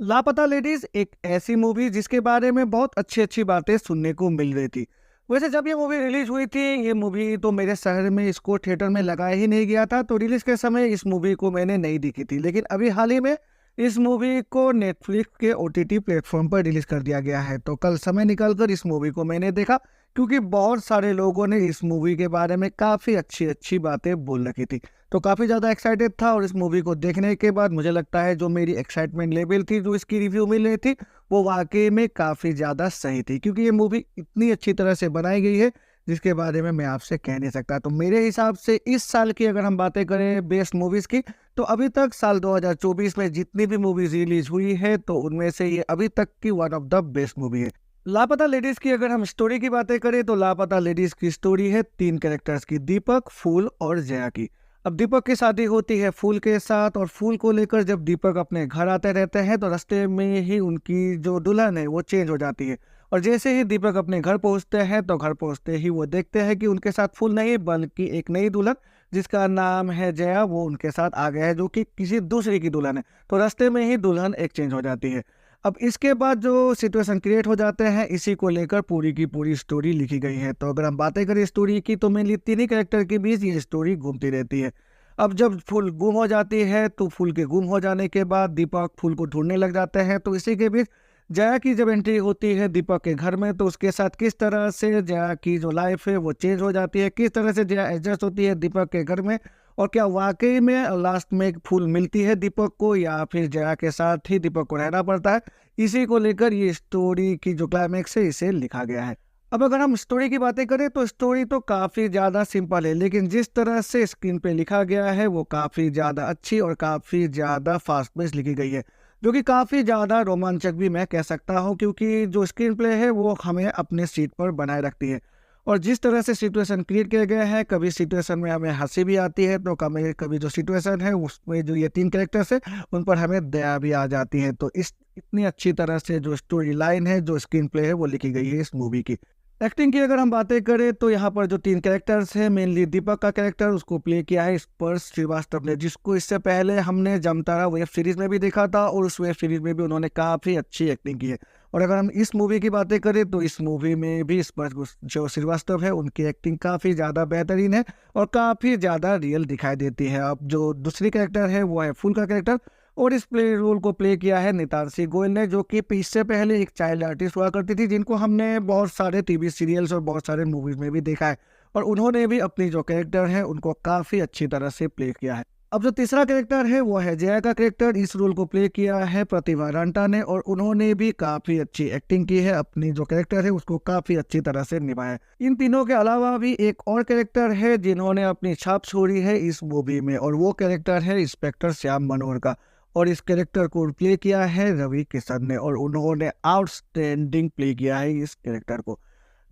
लापता लेडीज एक ऐसी मूवी जिसके बारे में बहुत अच्छी अच्छी बातें सुनने को मिल रही थी। वैसे जब ये मूवी रिलीज हुई थी, ये मूवी तो मेरे शहर में इसको थिएटर में लगाया ही नहीं गया था, तो रिलीज के समय इस मूवी को मैंने नहीं देखी थी। लेकिन अभी हाल ही में इस मूवी को नेटफ्लिक्स के ओटीटी प्लेटफॉर्म पर रिलीज कर दिया गया है। तो कल समय निकालकर इस मूवी को मैंने देखा, क्योंकि बहुत सारे लोगों ने इस मूवी के बारे में काफ़ी अच्छी अच्छी बातें बोल रखी थी। तो काफ़ी ज़्यादा एक्साइटेड था, और इस मूवी को देखने के बाद मुझे लगता है जो मेरी एक्साइटमेंट लेवल थी, जो इसकी रिव्यू मिल रही थी, वो वाकई में काफ़ी ज़्यादा सही थी। क्योंकि ये मूवी इतनी अच्छी तरह से बनाई गई है जिसके बारे में मैं आपसे कह नहीं सकता। तो मेरे हिसाब से इस साल की अगर हम बातें करें बेस्ट मूवीज़ की, तो अभी तक साल 2024 में जितनी भी मूवीज़ रिलीज हुई है, तो उनमें से ये अभी तक की one of the best movie है। लापता लेडीज की अगर हम स्टोरी की बातें करें, तो लापता लेडीज की स्टोरी है 3 कैरेक्टर्स की, दीपक, फूल और जया की। अब दीपक की शादी होती है फूल के साथ, और फूल को लेकर जब दीपक अपने घर आते रहते हैं, तो रास्ते में ही उनकी जो दुल्हन है वो चेंज हो जाती है। और जैसे ही दीपक अपने घर पहुंचते हैं, तो घर पहुंचते ही वो देखते हैं कि उनके साथ फूल नहीं बल्कि एक नई दुल्हन जिसका नाम है जया, वो उनके साथ आ गया है, जो कि किसी दूसरी की दुल्हन है। तो रास्ते में ही दुल्हन एक्सचेंज हो जाती है। अब इसके बाद जो सिचुएशन क्रिएट हो जाते हैं, इसी को लेकर पूरी की पूरी स्टोरी लिखी गई है। तो अगर हम बातें करें स्टोरी की, तो मेनली 3 ही कैरेक्टर के बीच ये स्टोरी घूमती रहती है। अब जब फूल गुम हो जाती है, तो फूल के गुम हो जाने के बाद दीपक फूल को ढूंढने लग जाते हैं। तो इसी के बीच जया की जब एंट्री होती है दीपक के घर में, तो उसके साथ किस तरह से जया की जो लाइफ है वो चेंज हो जाती है, किस तरह से जया एडजस्ट होती है दीपक के घर में, और क्या वाकई में लास्ट में एक फूल मिलती है दीपक को, या फिर जया के साथ ही दीपक को रहना पड़ता है। इसी को लेकर ये स्टोरी की जो क्लाइमैक्स है, इसे लिखा गया है। अब अगर हम स्टोरी की बातें करें, तो स्टोरी तो काफ़ी ज़्यादा सिंपल है, लेकिन जिस तरह से स्क्रीन पे लिखा गया है वो काफ़ी ज़्यादा अच्छी और काफ़ी ज़्यादा फास्ट पेस लिखी गई है, जो कि काफ़ी ज़्यादा रोमांचक भी मैं कह सकता हूँ। क्योंकि जो स्क्रीन प्ले है वो हमें अपने सीट पर बनाए रखती है, और जिस तरह से सिचुएशन क्रिएट किए गए हैं, कभी सिचुएशन में हमें हंसी भी आती है, तो कभी कभी जो सिचुएशन है उसमें जो ये 3 कैरेक्टर्स है उन पर हमें दया भी आ जाती है। तो इस इतनी अच्छी तरह से जो स्टोरी लाइन है, जो स्क्रीन प्ले है, वो लिखी गई है इस मूवी की। एक्टिंग की अगर हम बातें करें, तो यहाँ पर जो 3 कैरेक्टर्स हैं, मेनली दीपक का कैरेक्टर उसको प्ले किया है स्पर्श श्रीवास्तव ने, जिसको इससे पहले हमने जमतारा वेब सीरीज में भी देखा था, और उस वेब सीरीज में भी उन्होंने काफ़ी अच्छी एक्टिंग की है। और अगर हम इस मूवी की बातें करें, तो इस मूवी में भी स्पर्श जो श्रीवास्तव है उनकी एक्टिंग काफ़ी ज़्यादा बेहतरीन है और काफ़ी ज़्यादा रियल दिखाई देती है। अब जो दूसरी कैरेक्टर है वो है फूल का कैरेक्टर, और इस प्ले रोल को प्ले किया है नितारसी गोयल ने, जो कि इससे पहले एक चाइल्ड आर्टिस्ट हुआ करती थी, जिनको हमने बहुत सारे टीवी सीरियल्स और बहुत सारे मूवीज में भी देखा है। और उन्होंने भी अपनी जो कैरेक्टर है उनको काफ़ी अच्छी तरह से प्ले किया है। अब जो तीसरा कैरेक्टर है वो है जया का कैरेक्टर। इस रोल को प्ले किया है प्रतिभा रांटा ने, और उन्होंने भी काफ़ी अच्छी एक्टिंग की है, अपनी जो कैरेक्टर है उसको काफ़ी अच्छी तरह से निभाया है। इन तीनों के अलावा भी एक और कैरेक्टर है जिन्होंने अपनी छाप छोड़ी है इस मूवी में, और वो कैरेक्टर है इंस्पेक्टर श्याम मनोहर का। और इस कैरेक्टर को प्ले किया है रवि किशन ने, और उन्होंने आउटस्टैंडिंग प्ले किया है इस कैरेक्टर को।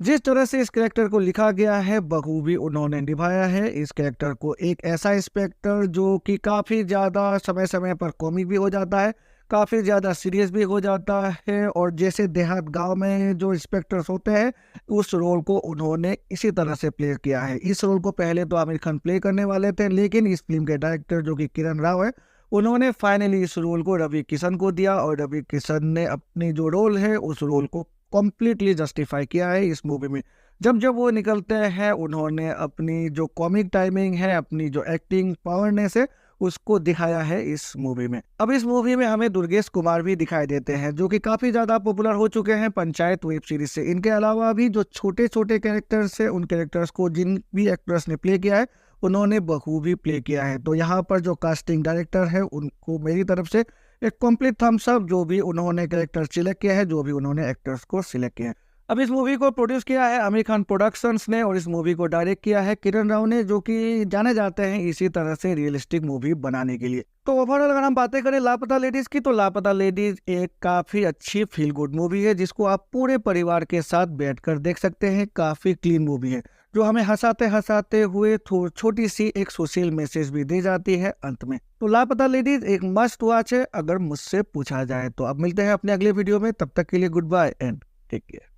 जिस तरह से इस कैरेक्टर को लिखा गया है बखूबी उन्होंने निभाया है इस कैरेक्टर को। एक ऐसा इंस्पेक्टर जो कि काफ़ी ज़्यादा समय समय पर कॉमिक भी हो जाता है, काफ़ी ज़्यादा सीरियस भी हो जाता है, और जैसे देहात गांव में जो इंस्पेक्टर्स होते हैं उस रोल को उन्होंने इसी तरह से प्ले किया है। इस रोल को पहले तो आमिर खान प्ले करने वाले थे, लेकिन इस फिल्म के डायरेक्टर जो कि किरण राव है, उन्होंने फाइनली इस रोल को रवि किशन को दिया, और रवि किशन ने अपनी जो रोल है उस रोल को कम्प्लीटली जस्टिफाई किया है इस मूवी में। जब जब वो निकलते हैं, उन्होंने अपनी जो कॉमिक टाइमिंग है, अपनी जो एक्टिंग पावरनेस है, उसको दिखाया है इस मूवी में। अब इस मूवी में हमें दुर्गेश कुमार भी दिखाई देते हैं, जो कि काफ़ी ज़्यादा पॉपुलर हो चुके हैं पंचायत वेब सीरीज से। इनके अलावा भी जो छोटे छोटे कैरेक्टर्स हैं, उन कैरेक्टर्स को जिन भी एक्टर्स ने प्ले किया है उन्होंने बखूबी प्ले किया है। तो यहाँ पर जो कास्टिंग डायरेक्टर है उनको मेरी तरफ से एक कंप्लीट थम्स अप, जो भी उन्होंने कैरेक्टर सिलेक्ट किया है, जो भी उन्होंने एक्टर्स को सिलेक्ट किया है। अब इस मूवी को प्रोड्यूस किया है आमिर खान प्रोडक्शंस ने, और इस मूवी को डायरेक्ट किया है किरण राव ने, जो कि जाने जाते हैं इसी तरह से रियलिस्टिक मूवी बनाने के लिए। तो ओवरऑल अगर हम बातें करें लापता लेडीज की, तो लापता लेडीज एक काफ़ी अच्छी फील गुड मूवी है, जिसको आप पूरे परिवार के साथ बैठकर देख सकते हैं। काफ़ी क्लीन मूवी है, जो हमें हंसाते हंसाते हुए छोटी सी एक सोशल मैसेज भी दे जाती है अंत में। तो लापता लेडीज एक मस्ट वॉच है अगर मुझसे पूछा जाए। तो अब मिलते हैं अपने अगले वीडियो में, तब तक के लिए goodbye and take care.